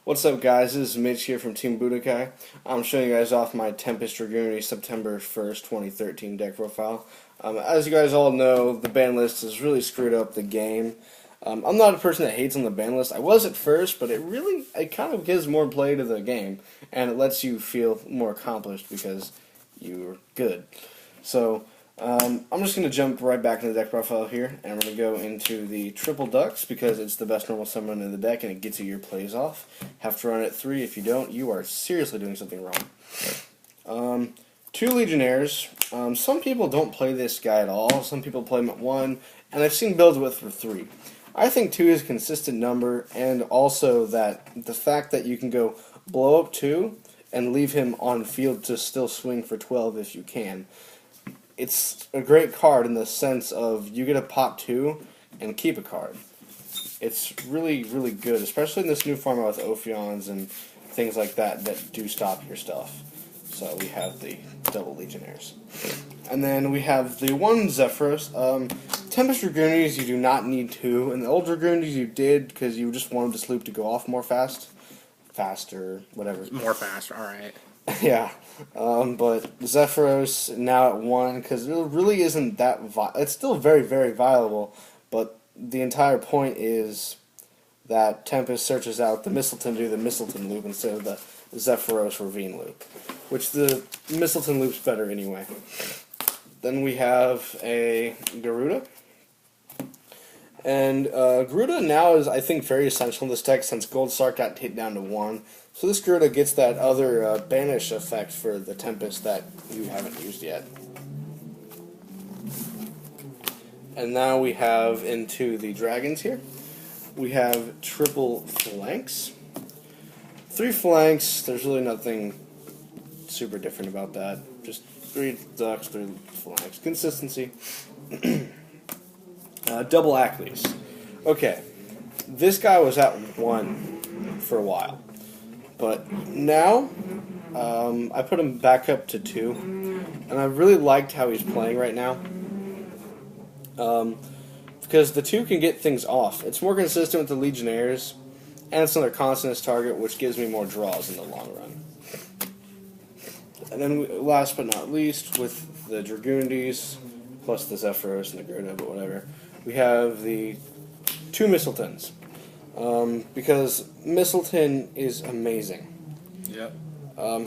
What's up, guys? This is Mitch here from Team Budokai. I'm showing you guys off my Tempest Dragunity September 1st, 2013 deck profile. As you guys all know, the ban list has really screwed up the game. I'm not a person that hates on the ban list. I was at first, but it kind of gives more play to the game, and it lets you feel more accomplished because you're good. So, I'm just going to jump right back into the deck profile here, and I'm going to go into the Triple Ducks because it's the best normal summon in the deck and it gets you your plays off. Have to run it at 3. If you don't, you are seriously doing something wrong. 2 Legionnaires. Some people don't play this guy at all. Some people play him at 1, and I've seen builds with for 3. I think 2 is a consistent number, and also that the fact that you can go blow up 2 and leave him on field to still swing for 12 if you can. It's a great card in the sense of you get to pop 2 and keep a card. It's really, really good, especially in this new format with Ophions and things like that that do stop your stuff. So we have the double Legionnaires. And then we have the 1 Zephyros. Tempest Dragunities you do not need 2, and the old Dragunities you did because you just wanted this loop to go off more faster, whatever. More fast, alright. Yeah, but Zephyros now at 1 because it really isn't that it's still very, very viable, but the entire point is that Tempest searches out the Mistleton to do the Mistleton loop instead of the Zephyros Ravine loop, which the Mistleton loop's better anyway. Then we have a Garuda. And Garuda now is, I think, very essential in this deck since Gold Sark got hit down to 1. So this Garuda gets that other banish effect for the Tempest that you haven't used yet. And now we have into the dragons here. We have triple flanks. 3 flanks, there's really nothing super different about that. Just 3 ducks, 3 flanks. Consistency. Double Ackley's. Okay, this guy was at 1 for a while, but now I put him back up to 2, and I really liked how he's playing right now. Because the 2 can get things off. It's more consistent with the Legionnaires, and it's another consonance target, which gives me more draws in the long run. And then last but not least, with the Dragunities, plus the Zephyros and the Garuda, but whatever, we have the 2 Mistletons. Because Mistleton is amazing. Yep.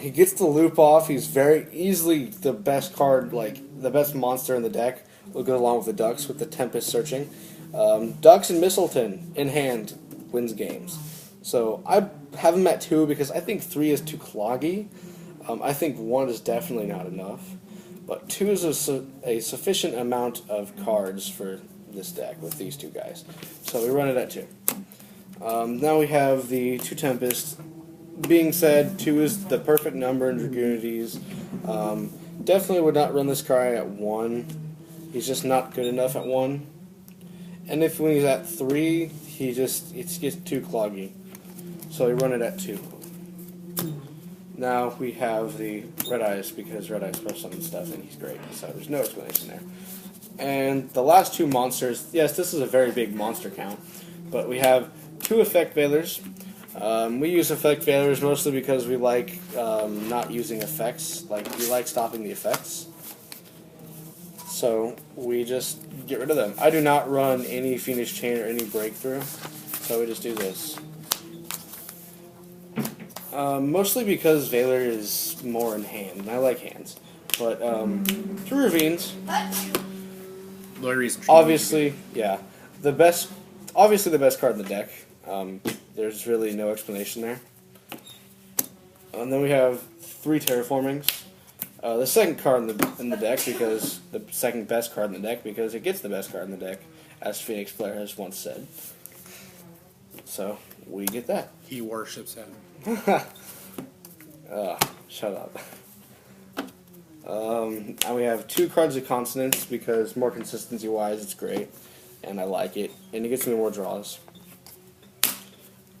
He gets the loop off. He's very easily the best card, like the best monster in the deck. We'll go along with the Ducks with the Tempest searching. Ducks and Mistleton in hand wins games. So I have him at 2 because I think 3 is too cloggy. I think 1 is definitely not enough. But 2 is a sufficient amount of cards for this deck with these 2 guys. So we run it at 2. Now we have the 2 Tempest. Being said, 2 is the perfect number in Dragunities. Definitely would not run this guy at 1. He's just not good enough at 1. And when he's at 3, it gets too cloggy. So we run it at 2. Now we have the Red Eyes because Red Eyes special summon stuff and he's great. So there's no explanation there. And the last 2 monsters, yes, this is a very big monster count, but we have 2 Effect Veilers. We use Effect Veilers mostly because we like not using effects. Like, we like stopping the effects. So we just get rid of them. I do not run any Phoenix Chain or any Breakthrough, so we just do this. Mostly because Veiler is more in hand, and I like hands. But 2 Ravines. Obviously, yeah, obviously the best card in the deck. There's really no explanation there. And then we have 3 Terraformings. The second card in the deck because the second best card in the deck because it gets the best card in the deck, as Phoenix Player has once said. So we get that. He worships him. Shut up. And we have 2 cards of Consonance because more consistency-wise it's great, and I like it, and it gets me more draws.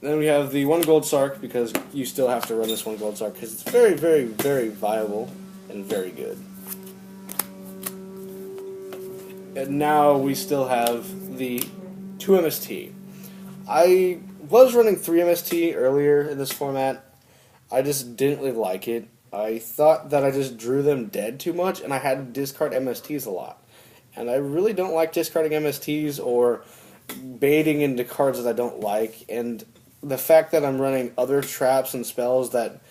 Then we have the 1 Gold Sark because you still have to run this 1 Gold Sark because it's very, very, very viable and very good. And now we still have the 2 MST. I was running 3MST earlier in this format. I just didn't really like it. I thought that I just drew them dead too much, and I had to discard MSTs a lot. And I really don't like discarding MSTs or baiting into cards that I don't like. And the fact that I'm running other traps and spells that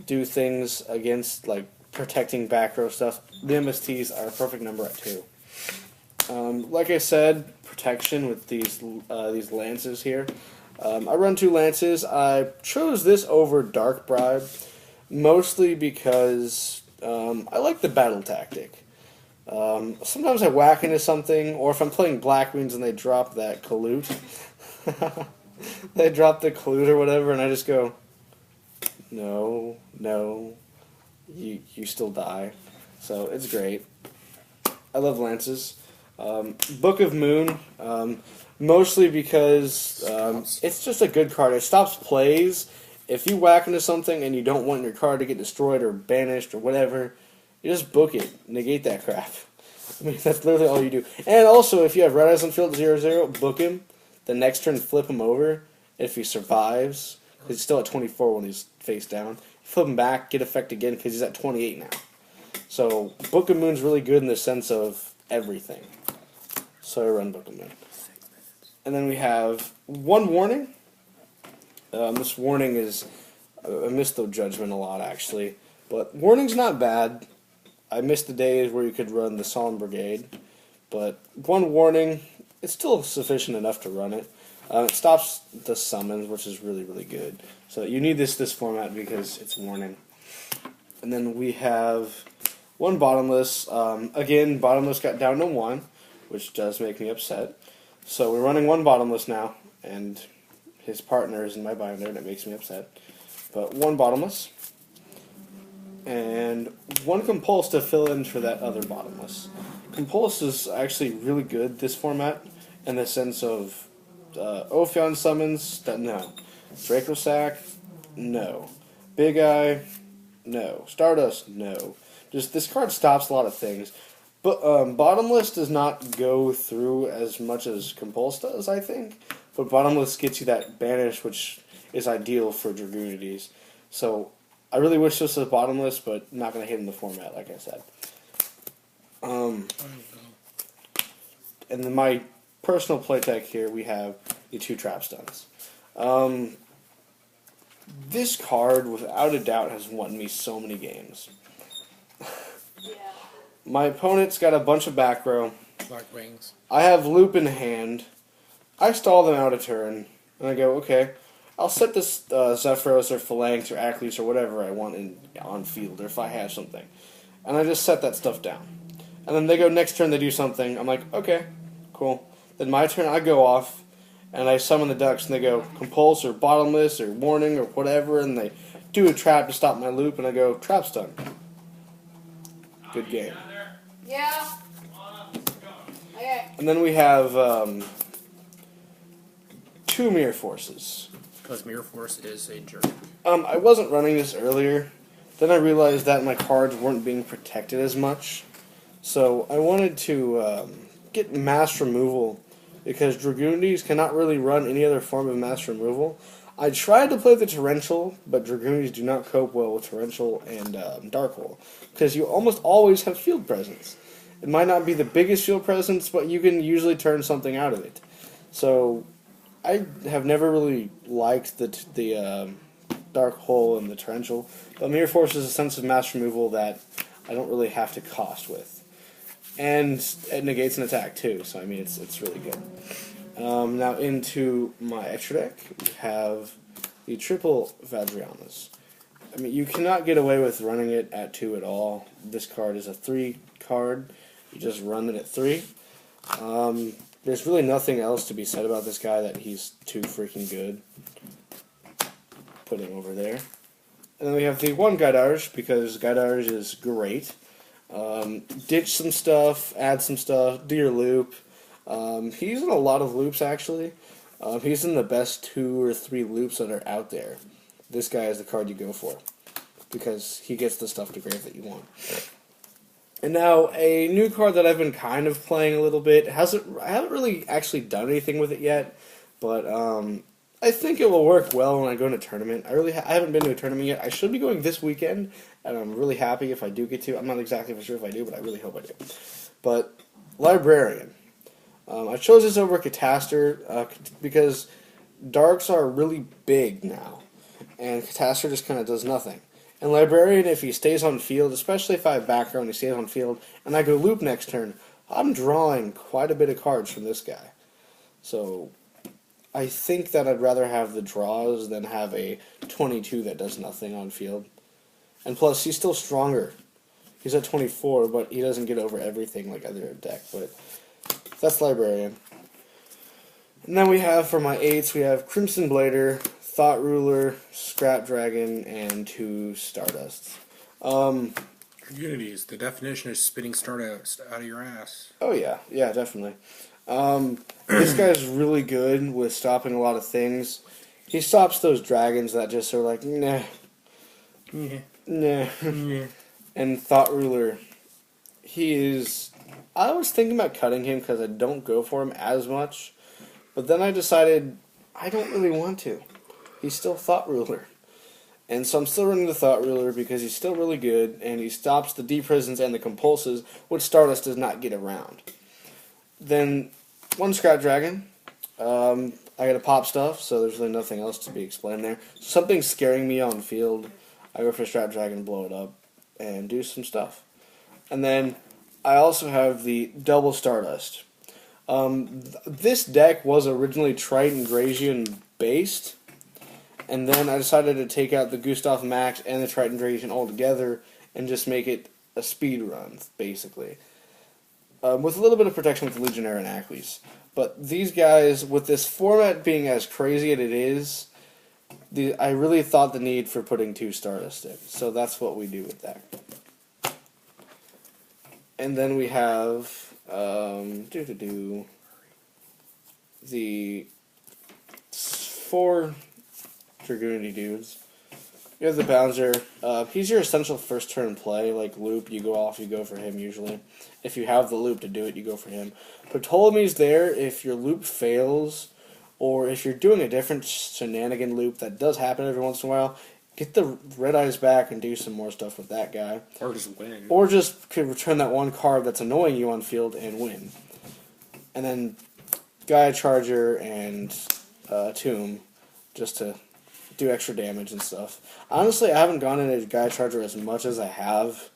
do things against, like, protecting back row stuff, the MSTs are a perfect number at 2. Like I said, protection with these lances here. I run 2 lances. I chose this over Dark Bribe, mostly because I like the battle tactic. Sometimes I whack into something, or if I'm playing Black Wings and they drop that Colute, they drop the Colute or whatever, and I just go, no, you still die. So it's great. I love lances. Book of Moon, mostly because it's just a good card. It stops plays. If you whack into something and you don't want your card to get destroyed or banished or whatever, you just book it. Negate that crap. I mean, that's literally all you do. And also, if you have Red Eyes on field 0/0, book him. The next turn, flip him over. If he survives, because he's still at 24 when he's face down, flip him back, get effect again, because he's at 28 now. So, Book of Moon's really good in the sense of everything. So I run Book of Moon. And then we have one warning. This warning is, I miss the Judgment a lot, actually. But warning's not bad. I miss the days where you could run the Solemn Brigade. But one warning, it's still sufficient enough to run it. It stops the summons, which is really, really good. So you need this format because it's warning. And then we have one Bottomless. Again, Bottomless got down to 1, which does make me upset. So we're running one Bottomless now, and his partner is in my binder, and it makes me upset. But one Bottomless, and one Compulse to fill in for that other Bottomless. Compulse is actually really good this format, in the sense of Ophion summons, no. Draco Sack, no. Big Eye, no. Stardust, no. Just this card stops a lot of things. But Bottomless does not go through as much as Compulse does, I think. But Bottomless gets you that banish, which is ideal for Dragunities. So I really wish this was Bottomless, but not going to hit in the format, like I said. And then my personal play tech here, we have the 2 Trap Stuns. This card, without a doubt, has won me so many games. My opponent's got a bunch of back row. Black Wings. I have Loop in hand. I stall them out a turn. And I go, okay, I'll set this Zephyros or Phalanx or Acleus or whatever I want on field, or if I have something. And I just set that stuff down. And then they go next turn, they do something. I'm like, okay, cool. Then my turn, I go off, and I summon the Ducks, and they go Compulse or Bottomless or Warning or whatever, and they do a trap to stop my loop, and I go Trap Stun. Good game. Yeah. Okay. And then we have 2 Mirror Forces. Because Mirror Force is a jerk. I wasn't running this earlier. Then I realized that my cards weren't being protected as much. So I wanted to get mass removal, because Dragunities cannot really run any other form of mass removal. I tried to play the Torrential, but Dragunities do not cope well with Torrential and Dark Hole, because you almost always have field presence. It might not be the biggest field presence, but you can usually turn something out of it. So I have never really liked the Dark Hole and the Torrential, but Mirror Force is a sense of mass removal that I don't really have to cost with. And it negates an attack too, so I mean it's really good. Now into my extra deck, we have the triple Vadrianas. I mean, you cannot get away with running it at 2 at all. This card is a 3 card. You just run it at 3. There's really nothing else to be said about this guy, that he's too freaking good. Put him over there. And then we have the 1 Gaidarge, because Gaidarge is great. Ditch some stuff, add some stuff, do your loop. He's in a lot of loops, actually. He's in the best 2 or 3 loops that are out there. This guy is the card you go for, because he gets the stuff to grave that you want. And now, a new card that I've been kind of playing a little bit. I haven't really actually done anything with it yet, but I think it will work well when I go in a tournament. I haven't been to a tournament yet. I should be going this weekend, and I'm really happy if I do get to. I'm not exactly for sure if I do, but I really hope I do. But Librarian. I chose this over Catastor because Darks are really big now, and Catastor just kind of does nothing. And Librarian, if he stays on field, especially if I have background, he stays on field, and I go loop next turn, I'm drawing quite a bit of cards from this guy. So I think that I'd rather have the draws than have a 22 that does nothing on field. And plus, he's still stronger. He's at 24, but he doesn't get over everything like other deck. But that's Librarian. And then we have, for my 8s, we have Crimson Blader, Thought Ruler, Scrap Dragon, and 2 Stardusts. Dragunity is the definition of spitting stardust out of your ass. Oh yeah, definitely. This guy's really good with stopping a lot of things. He stops those dragons that just are like, nah. Yeah. Nah. Yeah. And Thought Ruler, he is... I was thinking about cutting him because I don't go for him as much. But then I decided I don't really want to. He's still Thought Ruler. And so I'm still running the Thought Ruler because he's still really good, and he stops the Deprisons and the Compulses, which Stardust does not get around. Then, 1 Scrap Dragon. I gotta pop stuff, so there's really nothing else to be explained there. Something's scaring me on field. I go for Scrap Dragon, blow it up, and do some stuff. And then, I also have the Double Stardust. This deck was originally Triton Grazian based, and then I decided to take out the Gustav Max and the Triton Dragon altogether and just make it a speed run, basically. With a little bit of protection with Legionnaire and Ackley's. But these guys, with this format being as crazy as it is, I really thought the need for putting 2 Stardust in. So that's what we do with that. And then we have the 4 Dragunity dudes. You have the Bouncer. He's your essential first turn play. Like loop, you go off, you go for him usually. If you have the loop to do it, you go for him. Ptolemy's there if your loop fails, or if you're doing a different shenanigan loop that does happen every once in a while. Get the Red Eyes back and do some more stuff with that guy. Or just win. Or just could return that 1 card that's annoying you on field and win. And then Gaia Charger and Tomb, just to do extra damage and stuff. Honestly, I haven't gone into Gaia Charger as much as I have.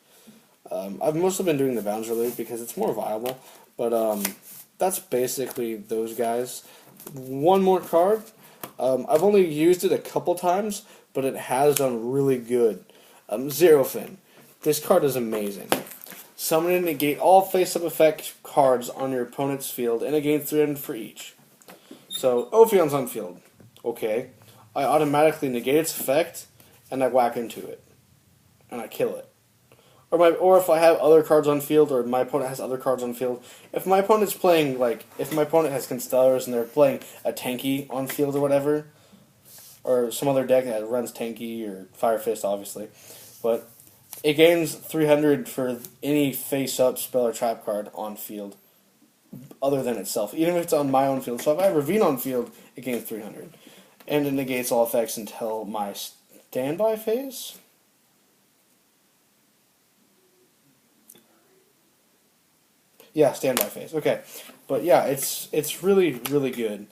I've mostly been doing the Bouncer loop because it's more viable. But that's basically those guys. 1 more card. I've only used it a couple times, but it has done really good. Zero Fin. This card is amazing. Summon and negate all face-up effect cards on your opponent's field and gain 300 for each. So, Ophion's on field. Okay. I automatically negate its effect, and I whack into it. And I kill it. Or if I have other cards on field, or my opponent has other cards on field. If my opponent's playing, if my opponent has Constellars and they're playing a tanky on field or whatever, or some other deck that runs tanky, or Fire Fist, obviously. But it gains 300 for any face-up spell or trap card on field, other than itself, even if it's on my own field. So if I have Ravine on field, it gains 300. And it negates all effects until my standby phase. Yeah, standby phase. Okay. But yeah, it's really, really good.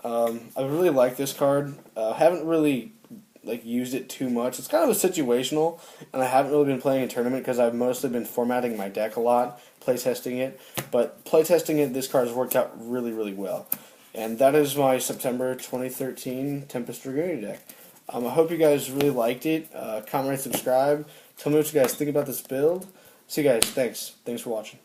I really like this card. Haven't really used it too much. It's kind of a situational, and I haven't really been playing a tournament because I've mostly been formatting my deck a lot, playtesting it. But playtesting it, this card has worked out really, really well. And that is my September 2013 Tempest Dragunity deck. I hope you guys really liked it. Comment, rate, subscribe. Tell me what you guys think about this build. See you guys. Thanks. Thanks for watching.